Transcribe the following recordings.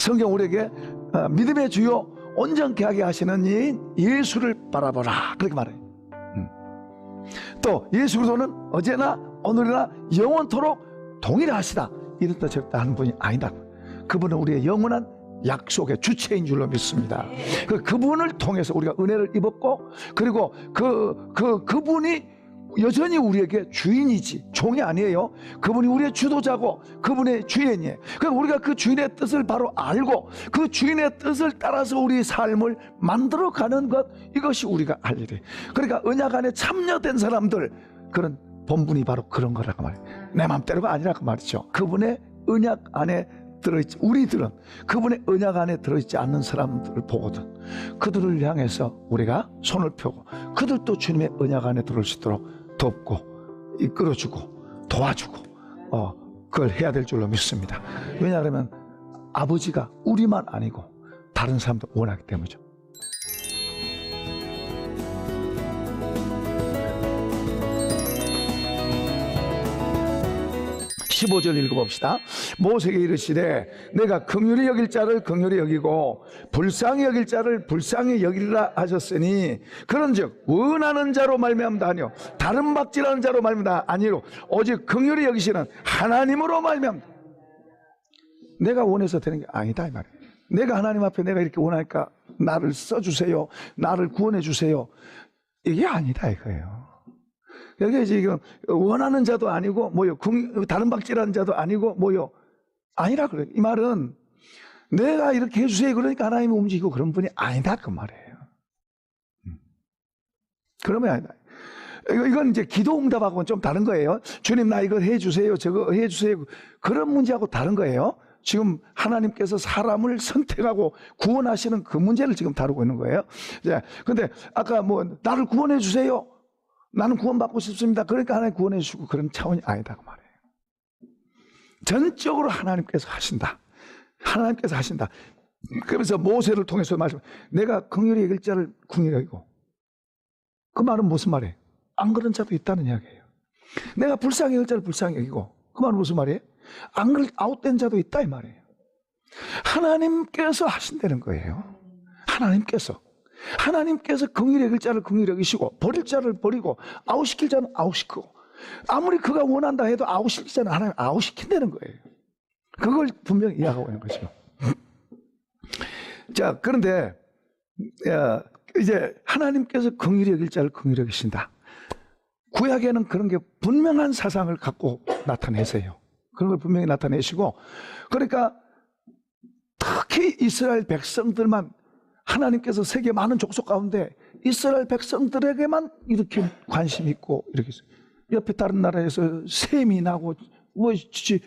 성경 우리에게 믿음의 주요 온전케 하게 하시는 이인 예수를 바라보라 그렇게 말해요. 또 예수 그리스도는 어제나 오늘이나 영원토록 동일하시다 이런 뜻 절대 하는 분이 아니다. 그분은 우리의 영원한 약속의 주체인 줄로 믿습니다. 그분을 통해서 우리가 은혜를 입었고, 그리고 그분이 여전히 우리에게 주인이지 종이 아니에요. 그분이 우리의 주도자고 그분의 주인이에요. 그러니까 우리가 그 주인의 뜻을 바로 알고 그 주인의 뜻을 따라서 우리 삶을 만들어가는 것, 이것이 우리가 할 일이에요. 그러니까 언약 안에 참여된 사람들, 그런 본분이 바로 그런 거라고 말해요. 내 맘대로가 아니라고 말이죠. 그분의 언약 안에 들어있지, 우리들은 그분의 언약 안에 들어있지 않는 사람들을 보거든. 그들을 향해서 우리가 손을 펴고 그들도 주님의 언약 안에 들어올 수 있도록 돕고 이끌어주고 도와주고 그걸 해야 될 줄로 믿습니다. 왜냐하면 아버지가 우리만 아니고 다른 사람도 원하기 때문이죠. 15절 읽어봅시다. 모세에게 이르시되 내가 긍휼히 여길 자를 긍휼히 여기고 불쌍히 여길 자를 불쌍히 여기리라 하셨으니, 그런즉 원하는 자로 말미암다 아니요 다른 박질하는 자로 말미암다 아니로 오직 긍휼히 여기시는 하나님으로 말미암다. 내가 원해서 되는 게 아니다 이 말이에요. 내가 하나님 앞에 내가 이렇게 원하니까 나를 써주세요, 나를 구원해 주세요, 이게 아니다 이거예요. 여기 지금 원하는 자도 아니고 뭐요, 다른 박질하는 자도 아니고 뭐요, 아니라 그래요. 이 말은 내가 이렇게 해주세요 그러니까 하나님이 움직이고 그런 분이 아니다 그 말이에요. 그러면 아니다. 이건 이제 기도 응답하고는 좀 다른 거예요. 주님 나 이거 해주세요 저거 해주세요, 그런 문제하고 다른 거예요. 지금 하나님께서 사람을 선택하고 구원하시는 그 문제를 지금 다루고 있는 거예요. 근데 아까 뭐 나를 구원해 주세요, 나는 구원받고 싶습니다, 그러니까 하나님 구원해 주시고, 그런 차원이 아니다 그 말이에요. 전적으로 하나님께서 하신다. 하나님께서 하신다. 그래서 모세를 통해서 말씀, 내가 긍휼히 여길 자를 긍휼히 여기고, 그 말은 무슨 말이에요? 안 그런 자도 있다는 이야기예요. 내가 불쌍히 여길 자를 불쌍히 여기고, 그 말은 무슨 말이에요? 안 그런 아웃된 자도 있다 이 말이에요. 하나님께서 하신다는 거예요. 하나님께서 긍휼히 여길 자를 긍휼히 여기시고 버릴 자를 버리고 아웃시킬 자는 아웃시키고, 아무리 그가 원한다 해도 아웃시킬 자는 하나님 아웃시킨다는 거예요. 그걸 분명히 이해하고 있는 거죠. 자, 그런데 이제 하나님께서 긍휼히 여길 자를 긍휼히 여기신다. 구약에는 그런 게 분명한 사상을 갖고 나타내세요. 그런 걸 분명히 나타내시고, 그러니까 특히 이스라엘 백성들만, 하나님께서 세계 많은 족속 가운데 이스라엘 백성들에게만 이렇게 관심 있고, 이렇게 옆에 다른 나라에서 셈이 나고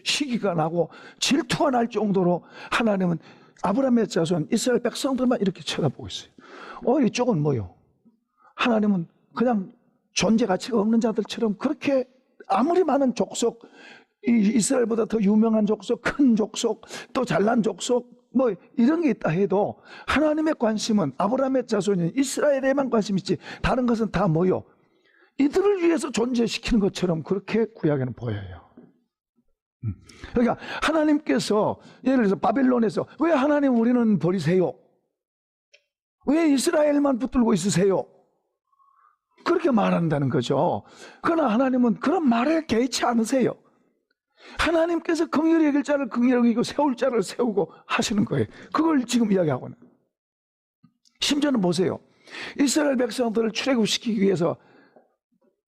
시기가 나고 질투가 날 정도로 하나님은 아브라함의 자손 이스라엘 백성들만 이렇게 쳐다보고 있어요. 이쪽은 뭐요? 하나님은 그냥 존재 가치가 없는 자들처럼, 그렇게 아무리 많은 족속, 이스라엘보다 더 유명한 족속, 큰 족속, 또 잘난 족속, 뭐 이런 게 있다 해도 하나님의 관심은 아브라함의 자손인 이스라엘에만 관심이 있지, 다른 것은 다 뭐요? 이들을 위해서 존재시키는 것처럼 그렇게 구약에는 보여요. 그러니까 하나님께서 예를 들어서 바벨론에서 왜 하나님 우리는 버리세요? 왜 이스라엘만 붙들고 있으세요? 그렇게 말한다는 거죠. 그러나 하나님은 그런 말에 개의치 않으세요. 하나님께서 긍휼히 여길 자를 긍휼히 여기고 세울 자를 세우고 하시는 거예요. 그걸 지금 이야기하고 있는. 심지어는 보세요. 이스라엘 백성들을 출애굽시키기 위해서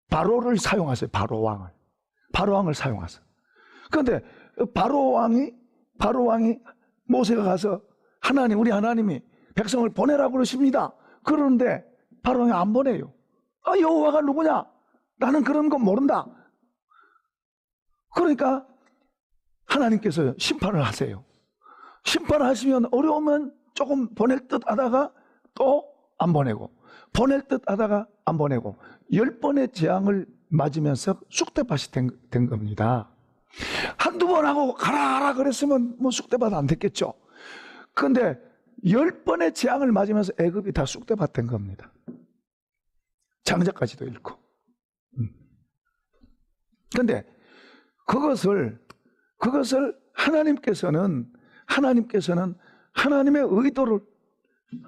바로를 사용하세요. 바로 왕을 사용하세요. 그런데 바로 왕이 모세가 가서 우리 하나님이 백성을 보내라고 그러십니다. 그러는데 바로 왕이 안 보내요. 여호와가 누구냐? 나는 그런 거 모른다. 그러니까 하나님께서 심판을 하세요. 심판을 하시면 어려우면 조금 보낼 듯 하다가 또 안 보내고, 보낼 듯 하다가 안 보내고, 10번의 재앙을 맞으면서 쑥대밭이 된 겁니다. 한두 번 하고 가라 그랬으면 뭐 쑥대밭 안 됐겠죠. 그런데 10번의 재앙을 맞으면서 애굽이 다 쑥대밭 된 겁니다. 장자까지도 잃고. 그런데 그것을 하나님께서는 하나님의 의도를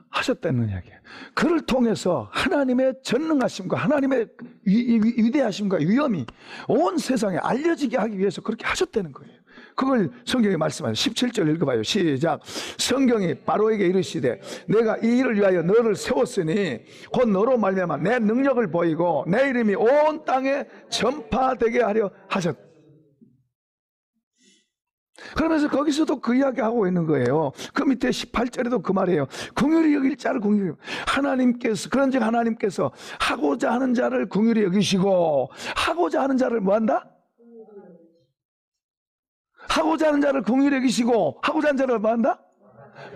하셨다는 이야기예요. 그를 통해서 하나님의 전능하심과 하나님의 위대하심과 위엄이 온 세상에 알려지게 하기 위해서 그렇게 하셨다는 거예요. 그걸 성경에 말씀하세요. 17절 읽어봐요. 시작. 성경이 바로에게 이르시되 내가 이 일을 위하여 너를 세웠으니 곧 너로 말미암아 내 능력을 보이고 내 이름이 온 땅에 전파되게 하려 하셨다. 그러면서 거기서도 그 이야기하고 있는 거예요. 그 밑에 18절에도 그 말이에요. 긍휼히 여길 자를 긍휼히 하나님께서, 그런즉 하나님께서 하고자 하는 자를 긍휼히 여기시고 하고자 하는 자를 뭐한다? 하고자 하는 자를 긍휼히 여기시고 하고자 하는 자를 뭐한다?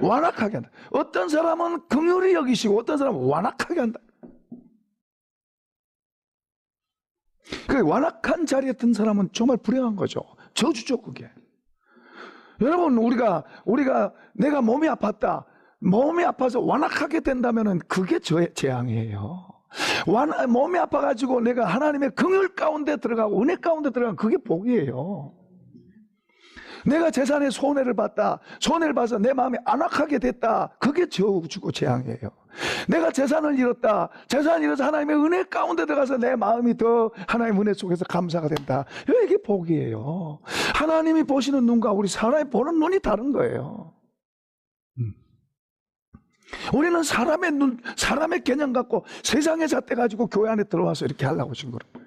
완악하게 한다. 어떤 사람은 긍휼히 여기시고 어떤 사람은 완악하게 한다. 그 완악한 자리에 든 사람은 정말 불행한 거죠. 저주죠 그게. 여러분 우리가 내가 몸이 아팠다. 몸이 아파서 완악하게 된다면 그게 재앙이에요. 몸이 아파가지고 내가 하나님의 긍휼 가운데 들어가고 은혜 가운데 들어가면 그게 복이에요. 내가 재산에 손해를 봤다. 손해를 봐서 내 마음이 안악하게 됐다. 그게 저주고 재앙이에요. 내가 재산을 잃었다. 재산을 잃어서 하나님의 은혜 가운데 들어가서 내 마음이 더 하나님의 은혜 속에서 감사가 된다. 이게 복이에요. 하나님이 보시는 눈과 우리 사람이 보는 눈이 다른 거예요. 우리는 사람의 눈, 사람의 개념 갖고 세상의 잣대 가지고 교회 안에 들어와서 이렇게 하려고 하신 거예요.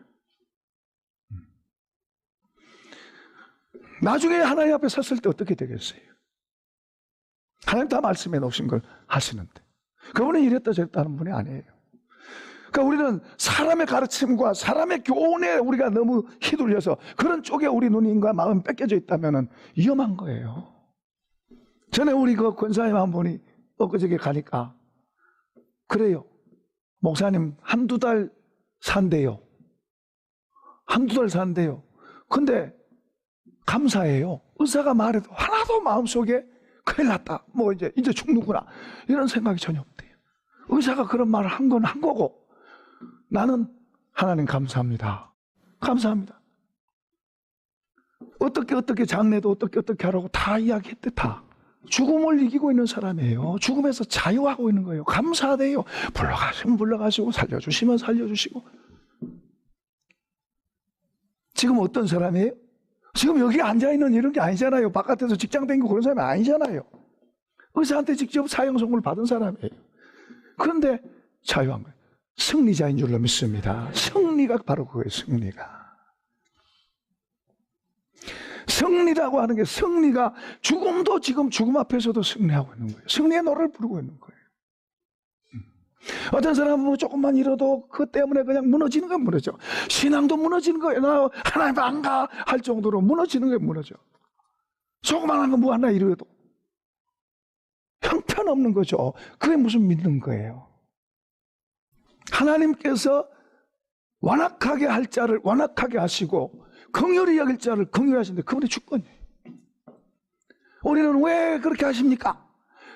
나중에 하나님 앞에 섰을 때 어떻게 되겠어요? 하나님 다 말씀해 놓으신 걸 하시는데 그분은 이랬다 저랬다 하는 분이 아니에요. 그러니까 우리는 사람의 가르침과 사람의 교훈에 우리가 너무 휘둘려서 그런 쪽에 우리 눈과 마음이 뺏겨져 있다면 위험한 거예요. 전에 우리 그 권사님 한 분이 엊그저께 가니까 그래요. 목사님 한두 달 산대요. 한두 달 산대요. 근데 감사해요. 의사가 말해도 하나도 마음속에 큰일 났다. 뭐 이제 죽는구나. 이런 생각이 전혀 없대요. 의사가 그런 말을 한 건 한 거고 나는 하나님 감사합니다. 감사합니다. 어떻게 장례도 어떻게 하라고 다 이야기했대 다. 죽음을 이기고 있는 사람이에요. 죽음에서 자유하고 있는 거예요. 감사하대요. 불러가시면 불러가시고 살려주시면 살려주시고. 지금 어떤 사람이에요? 지금 여기 앉아있는 이런 게 아니잖아요. 바깥에서 직장 다니고 그런 사람이 아니잖아요. 의사한테 직접 사형 선고를 받은 사람이에요. 그런데 자유한 거예요. 승리자인 줄로 믿습니다. 승리가 바로 그거예요. 승리라고 하는 게 승리가 죽음도 지금 죽음 앞에서도 승리하고 있는 거예요. 승리의 노래를 부르고 있는 거예요. 어떤 사람은 뭐 조금만 잃어도 그 때문에 그냥 무너지는 건 무너져. 신앙도 무너지는 거예요. 나 하나님 안 가 할 정도로 무너지는 게 무너져. 조그만한 거 뭐 하나 잃어도 형편없는 거죠. 그게 무슨 믿는 거예요. 하나님께서 완악하게 할 자를 완악하게 하시고 긍휼히 여길 자를 긍휼히 하시는데 그분이 주권이에요. 우리는 왜 그렇게 하십니까?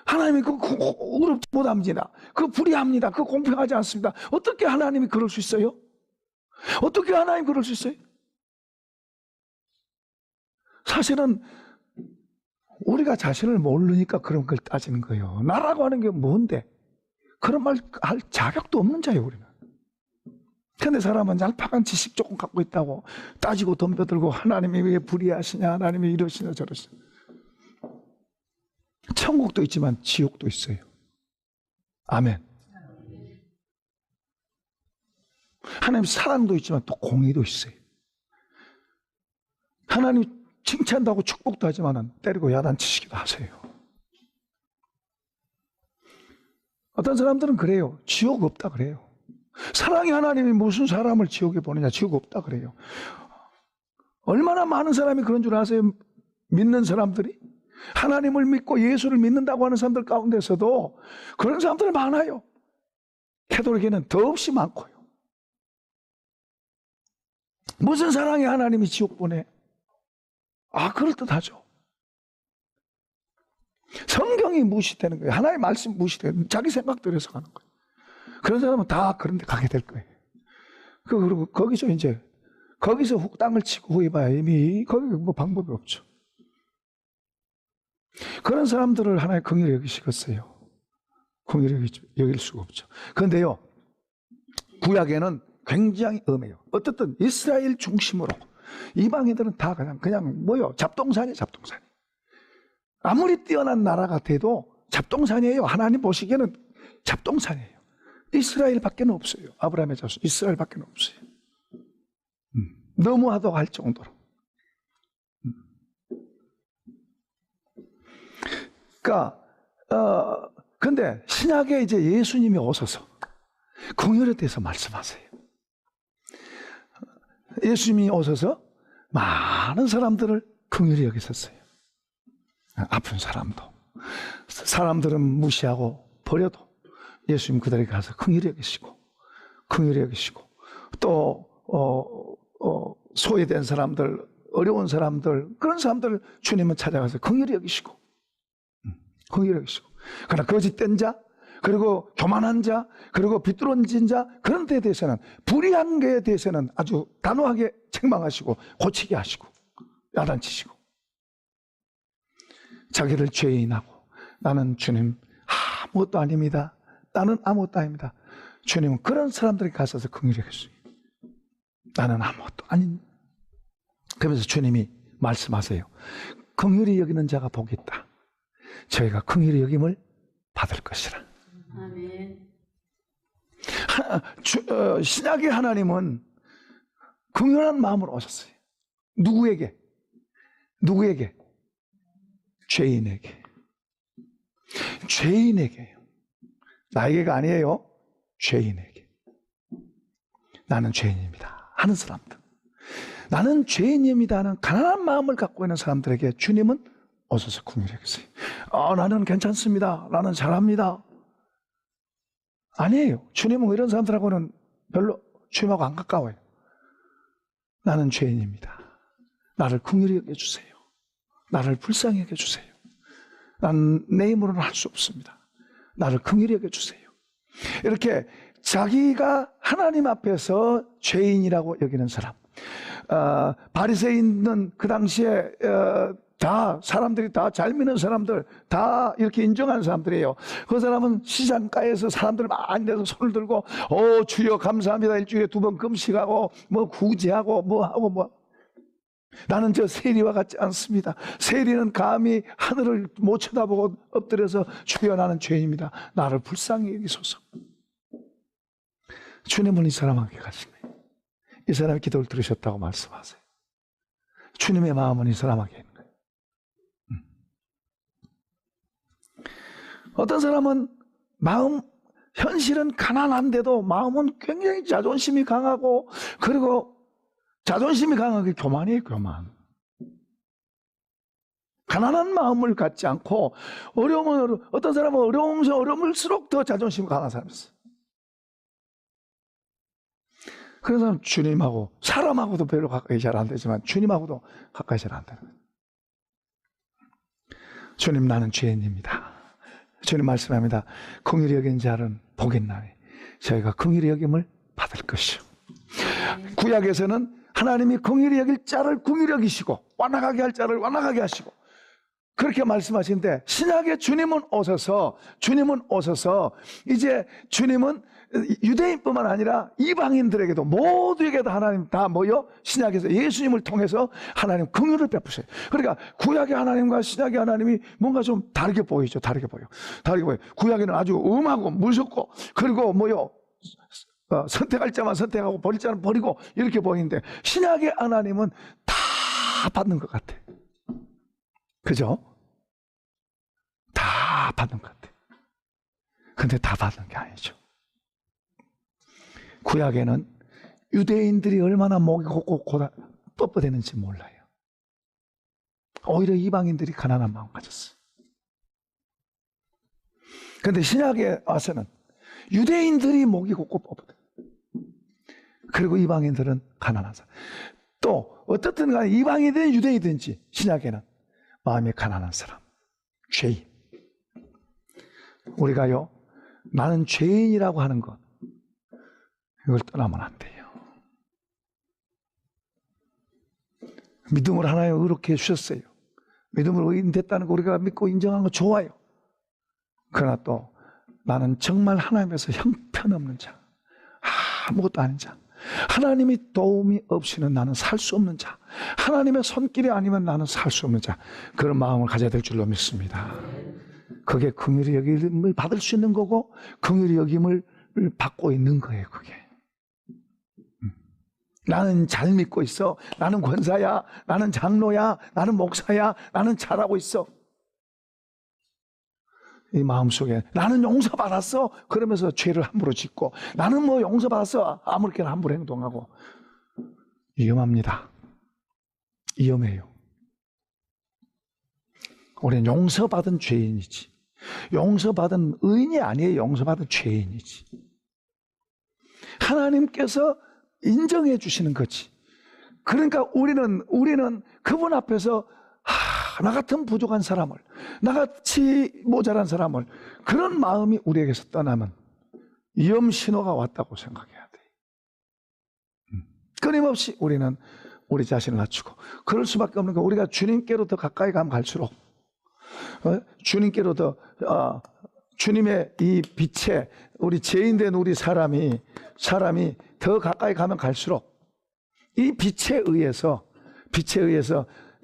하나님이 그거 어렵지 못합니다. 그거 불의합니다. 그거 공평하지 않습니다. 어떻게 하나님이 그럴 수 있어요? 어떻게 하나님이 그럴 수 있어요? 사실은 우리가 자신을 모르니까 그런 걸 따지는 거예요. 나라고 하는 게 뭔데? 그런 말 할 자격도 없는 자예요, 우리는. 근데 사람은 얄팍한 지식 조금 갖고 있다고 따지고 덤벼들고 하나님이 왜 불의하시냐, 하나님이 이러시냐 저러시냐. 천국도 있지만 지옥도 있어요. 아멘. 하나님 사랑도 있지만 또 공의도 있어요. 하나님 칭찬도 하고 축복도 하지만 때리고 야단치시기도 하세요. 어떤 사람들은 그래요. 지옥 없다 그래요. 사랑의 하나님이 무슨 사람을 지옥에 보내냐, 지옥 없다 그래요. 얼마나 많은 사람이 그런 줄 아세요? 믿는 사람들이 하나님을 믿고 예수를 믿는다고 하는 사람들 가운데서도 그런 사람들이 많아요. 캐톨릭에는 더없이 많고요. 무슨 사랑의 하나님이 지옥 보내? 그럴듯하죠. 성경이 무시되는 거예요. 하나님의 말씀 무시되는, 자기 생각들에서 가는 거예요. 그런 사람은 다 그런 데 가게 될 거예요. 그리고 거기서 훅 땅을 치고 후회봐야 이미 거기 뭐 방법이 없죠. 그런 사람들을 하나의 긍휼히 여기시겠어요? 긍휼히 여길 수가 없죠. 그런데요, 구약에는 굉장히 엄해요. 어떻든 이스라엘 중심으로 이방인들은 다 그냥 뭐요? 잡동산이에요, 잡동산. 아무리 뛰어난 나라가 돼도 잡동산이에요. 하나님 보시기에는 잡동산이에요. 이스라엘밖에 없어요. 아브라함의 자손 이스라엘밖에 없어요. 너무하다고 할 정도로. 그러니까 근데 신약에 이제 예수님이 오셔서 긍휼에 대해서 말씀하세요. 예수님이 오셔서 많은 사람들을 긍휼히 여기셨어요. 아픈 사람도, 사람들은 무시하고 버려도 예수님 그들에게 가서 긍휼히 여기시고, 긍휼히 여기시고, 또 소외된 사람들, 어려운 사람들, 그런 사람들 주님은 찾아가서 긍휼히 여기시고, 긍휼히 여기시고. 그러나 거짓된 자, 그리고 교만한 자, 그리고 비뚤어진 자, 그런 데에 대해서는, 불의한 것에 대해서는 아주 단호하게 책망하시고 고치게 하시고 야단치시고, 자기를 죄인하고 나는 주님 아무것도 아닙니다, 나는 아무것도 아닙니다. 주님은 그런 사람들에게 가셔서 긍휼히 여기시고, 나는 아무것도 아닌. 그러면서 주님이 말씀하세요. 긍휼히 여기는 자가 복이 있다. 저희가 긍휼히 여김을 받을 것이라. 아멘. 신약의 하나님은 긍휼한 마음으로 오셨어요. 누구에게? 누구에게? 죄인에게. 죄인에게요. 나에게가 아니에요. 죄인에게. 나는 죄인입니다 하는 사람들, 나는 죄인입니다 하는 가난한 마음을 갖고 있는 사람들에게 주님은 오셔서 긍휼히 여기세요. 나는 괜찮습니다, 나는 잘합니다. 아니에요. 주님은 이런 사람들하고는 별로 주님하고 안 가까워요. 나는 죄인입니다, 나를 긍휼히 여겨주세요, 나를 불쌍히 여겨주세요, 나는 내 힘으로는 할 수 없습니다, 나를 긍휼히 여겨주세요. 이렇게 자기가 하나님 앞에서 죄인이라고 여기는 사람, 바리새인은 그 당시에 다 사람들이 다 잘 믿는 사람들, 다 이렇게 인정하는 사람들이에요. 그 사람은 시장가에서 사람들 많이 내서 손을 들고 주여 감사합니다, 일주일에 2번 금식하고 뭐 구제하고 뭐 하고 뭐. 나는 저 세리와 같지 않습니다. 세리는 감히 하늘을 못 쳐다보고 엎드려서 주여 나는 죄인입니다, 나를 불쌍히 여기소서. 주님은 이 사람에게 가시네. 이 사람의 기도를 들으셨다고 말씀하세요. 주님의 마음은 이 사람에게 있는 거예요. 어떤 사람은 현실은 가난한데도 마음은 굉장히 자존심이 강하고, 그리고 자존심이 강한 게 교만이에요, 교만. 가난한 마음을 갖지 않고, 어떤 사람은 어려울수록 더 자존심이 강한 사람이 있어요. 그런 사람 주님하고, 사람하고도 별로 가까이 잘 안 되지만 주님하고도 가까이 잘 안 되는 거예요. 주님, 나는 죄인입니다. 주님 말씀합니다. 긍휼히 여긴 자는 복이 있나니 저희가 긍휼히 여김을 받을 것이요. 구약에서는 하나님이 긍휼히 여길 자를 긍휼히 여기시고 완악하게 할 자를 완악하게 하시고 그렇게 말씀하시는데, 신약의 주님은 오셔서 이제 주님은 유대인뿐만 아니라 이방인들에게도 모두에게도 하나님 다 모여 신약에서 예수님을 통해서 하나님 긍휼을 베푸세요. 그러니까 구약의 하나님과 신약의 하나님이 뭔가 좀 다르게 보이죠. 다르게 보여. 구약에는 아주 엄하고 무섭고, 그리고 선택할 자만 선택하고 버릴 자는 버리고 이렇게 보이는데, 신약의 하나님은 다 받는 것 같아. 그죠? 다 받는 것 같아. 근데 다 받는 게 아니죠. 구약에는 유대인들이 얼마나 목이 곱고 뻣뻣했는지 몰라요. 오히려 이방인들이 가난한 마음 가졌어요. 그런데 신약에 와서는 유대인들이 목이 곱고 뻣뻣해. 그리고 이방인들은 가난한 사람. 또 어떻든 간에 이방인이든 유대인이든지 신약에는 마음이 가난한 사람, 죄인. 우리가요, 나는 죄인이라고 하는 것, 이걸 떠나면 안 돼요. 믿음을 하나에 의롭게 해주셨어요. 믿음으로 의인됐다는 거 우리가 믿고 인정한 거 좋아요. 그러나 또 나는 정말 하나님에서 형편없는 자, 아무것도 아닌 자, 하나님이 도움이 없이는 나는 살 수 없는 자, 하나님의 손길이 아니면 나는 살 수 없는 자, 그런 마음을 가져야 될 줄로 믿습니다. 그게 긍휼히 여김을 받을 수 있는 거고 긍휼히 여김을 받고 있는 거예요. 그게 나는 잘 믿고 있어, 나는 권사야, 나는 장로야, 나는 목사야, 나는 잘하고 있어, 이 마음속에 나는 용서받았어 그러면서 죄를 함부로 짓고, 나는 뭐 용서받았어 아무렇게나 함부로 행동하고, 위험합니다. 위험해요. 우리는 용서받은 죄인이지, 용서받은 의인이 아니에요. 용서받은 죄인이지. 하나님께서 인정해 주시는 거지. 그러니까 우리는 그분 앞에서 나 같은 부족한 사람을, 나같이 모자란 사람을, 그런 마음이 우리에게서 떠나면 위험 신호가 왔다고 생각해야 돼. 끊임없이 우리는 우리 자신을 낮추고, 그럴 수밖에 없는 거, 우리가 주님께로 더 가까이 가면 갈수록, 주님께로 더 주님의 이 빛에 우리 죄인된 우리 사람이 더 가까이 가면 갈수록 이 빛에 의해서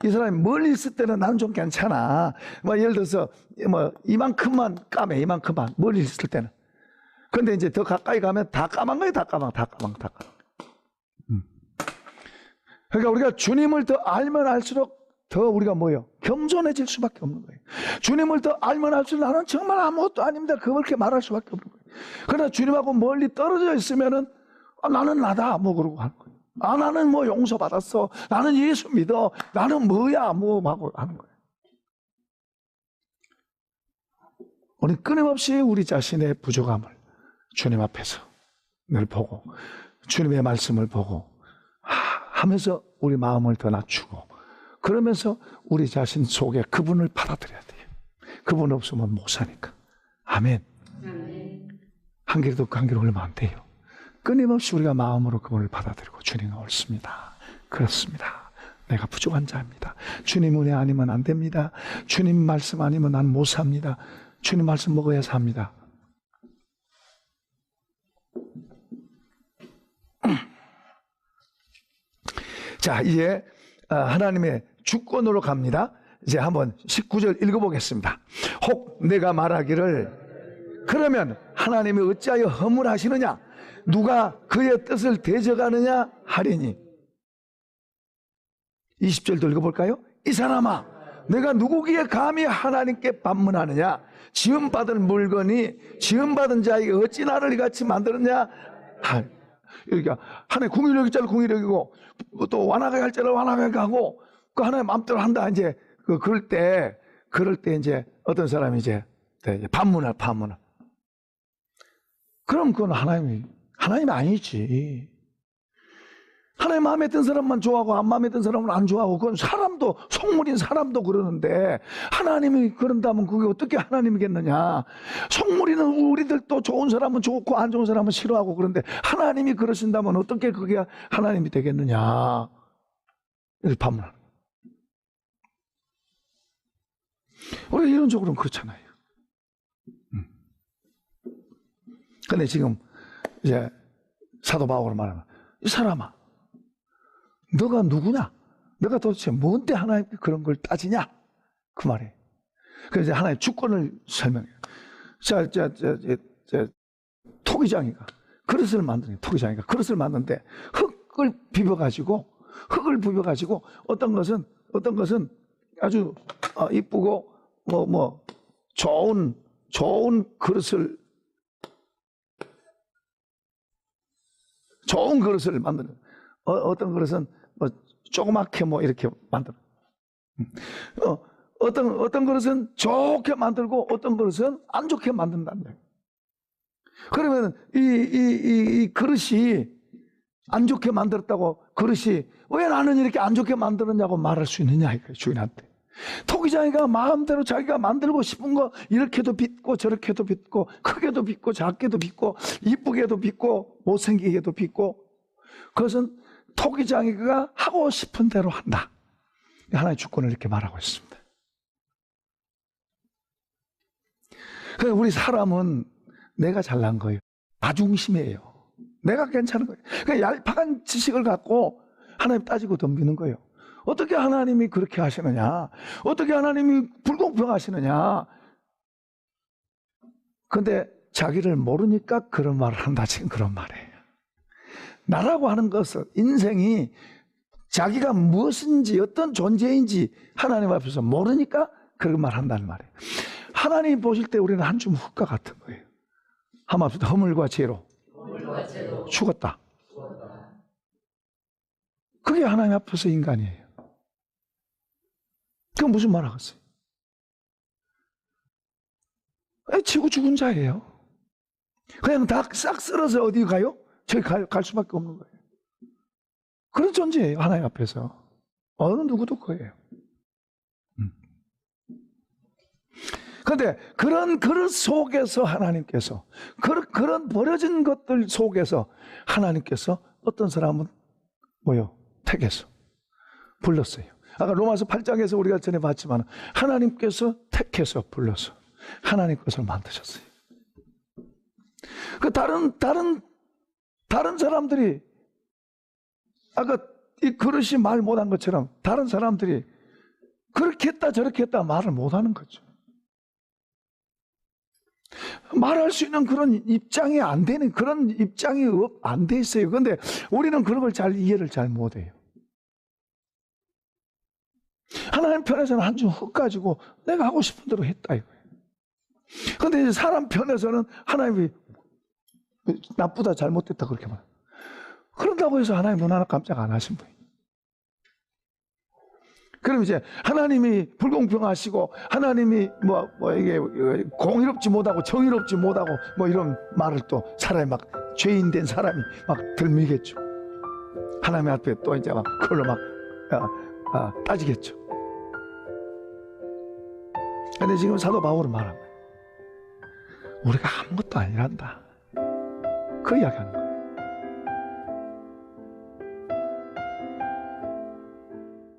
이 사람이 멀리 있을 때는 나는 좀 괜찮아. 뭐 예를 들어서 뭐 이만큼만 까매, 이만큼만 멀리 있을 때는. 그런데 이제 더 가까이 가면 다 까만 거예요. 다 까만. 그러니까 우리가 주님을 더 알면 알수록 더 우리가 뭐예요? 겸손해질 수밖에 없는 거예요. 주님을 더 알면 알수록 나는 정말 아무것도 아닙니다, 그렇게 말할 수밖에 없는 거예요. 그러나 주님하고 멀리 떨어져 있으면은 나는 나다 뭐 그러고 하는 거예요. 나는 뭐 용서받았어, 나는 예수 믿어, 나는 뭐야 뭐 하고 하는 거예요. 우리 끊임없이 우리 자신의 부족함을 주님 앞에서 늘 보고, 주님의 말씀을 보고 하면서 우리 마음을 더 낮추고, 그러면서 우리 자신 속에 그분을 받아들여야 돼요. 그분 없으면 못 사니까. 아멘. 한 길도 그 한 길 올리면 안 돼요. 끊임없이 우리가 마음으로 그분을 받아들이고, 주님은 옳습니다, 그렇습니다, 내가 부족한 자입니다, 주님 은혜 아니면 안 됩니다, 주님 말씀 아니면 난 못 삽니다, 주님 말씀 먹어야 삽니다. 자, 이제 하나님의 주권으로 갑니다. 이제 한번 19절 읽어보겠습니다. 혹 내가 말하기를 그러면 하나님이 어찌하여 허물하시느냐, 누가 그의 뜻을 대적하느냐 하리니. 20절도 읽어볼까요? 이 사람아, 내가 누구기에 감히 하나님께 반문하느냐, 지음받은 물건이 지음받은 자에게 어찌 나를 이같이 만들었냐. 그러니까 하나님 궁휼히 여길 자를 궁휼히 여기고, 또 완악하게 할 자를 완악하게 하고, 그 하나님 마음대로 한다. 이제 그럴 때 이제 어떤 사람이 이제 반문을. 그럼 그건 하나님이 아니지. 하나님 마음에 든 사람만 좋아하고 안 마음에 든 사람은 안 좋아하고, 그건 사람도, 속물인 사람도 그러는데 하나님이 그런다면 그게 어떻게 하나님이겠느냐. 속물이는 우리들도 좋은 사람은 좋고 안 좋은 사람은 싫어하고, 그런데 하나님이 그러신다면 어떻게 그게 하나님이 되겠느냐. 이렇게 반문하는 거예요. 우리가 이론적으로는 그렇잖아요. 근데 지금 이제 사도 바울은 말하면, 이 사람아, 너가 누구냐? 너가 도대체 뭔데 하나님께 그런 걸 따지냐? 그 말이에요. 그래서 하나님의 주권을 설명해요. 토기장이가 그릇을 만드는, 토기장이가 그릇을 만드는데 흙을 비벼가지고 어떤 것은 아주 이쁘고 좋은 그릇을 만드는, 어떤 그릇은 뭐 조그맣게 뭐 이렇게 만드는, 어떤 그릇은 좋게 만들고 어떤 그릇은 안 좋게 만든다는. 그러면 이 그릇이 안 좋게 만들었다고, 그릇이 왜 나는 이렇게 안 좋게 만들었냐고 말할 수 있느냐 이거예요, 주인한테. 토기장이가 마음대로 자기가 만들고 싶은 거 이렇게도 빚고 저렇게도 빚고, 크게도 빚고 작게도 빚고, 이쁘게도 빚고 못생기게도 빚고, 그것은 토기장이가 하고 싶은 대로 한다. 하나님의 주권을 이렇게 말하고 있습니다. 그래서 우리 사람은 내가 잘난 거예요. 나중심이에요. 내가 괜찮은 거예요. 그러니까 얄팍한 지식을 갖고 하나님 따지고 덤비는 거예요. 어떻게 하나님이 그렇게 하시느냐? 어떻게 하나님이 불공평하시느냐? 근데 자기를 모르니까 그런 말을 한다. 지금 그런 말이에요. 나라고 하는 것은 인생이 자기가 무엇인지 어떤 존재인지 하나님 앞에서 모르니까 그런 말 한다는 말이에요. 하나님 보실 때 우리는 한 줌 흙과 같은 거예요. 하나님 앞에서 허물과 죄로 죽었다. 그게 하나님 앞에서 인간이에요. 그건 무슨 말 하겠어요? 지고 죽은 자예요. 그냥 다 싹 쓸어서 어디 가요? 저기 갈 수밖에 없는 거예요. 그런 존재예요. 하나님 앞에서. 어느 누구도 그예요. 그런데 그런 그릇 속에서 하나님께서 그런 버려진 것들 속에서 하나님께서 어떤 사람은 뭐요? 택해서 불렀어요. 아까 로마서 8장에서 우리가 전에 봤지만 하나님께서 택해서 불러서 하나님 것을 만드셨어요. 그 다른 사람들이 아까 이 그릇이 말 못한 것처럼 다른 사람들이 그렇게 했다 저렇게 했다 말을 못하는 거죠. 말할 수 있는 그런 입장이 안 되는 그런 입장이 안 돼 있어요. 그런데 우리는 그런 걸 잘 이해를 잘 못해요. 하나님 편에서는 한 줌 흙 가지고 내가 하고 싶은 대로 했다 이거예요. 그런데 이제 사람 편에서는 하나님이 나쁘다 잘못됐다 그렇게 말해요. 그런다고 해서 하나님 눈 하나 깜짝 안 하신 분이에요. 그럼 이제 하나님이 불공평하시고 하나님이 이게 공의롭지 못하고 정의롭지 못하고 이런 말을 또 사람이 막 죄인 된 사람이 막 들미겠죠. 하나님 앞에 또 이제 막 그걸로 막 따지겠죠. 근데 지금 사도 바울은 말하는 거예요. 우리가 아무것도 아니란다. 그 이야기하는 거예요.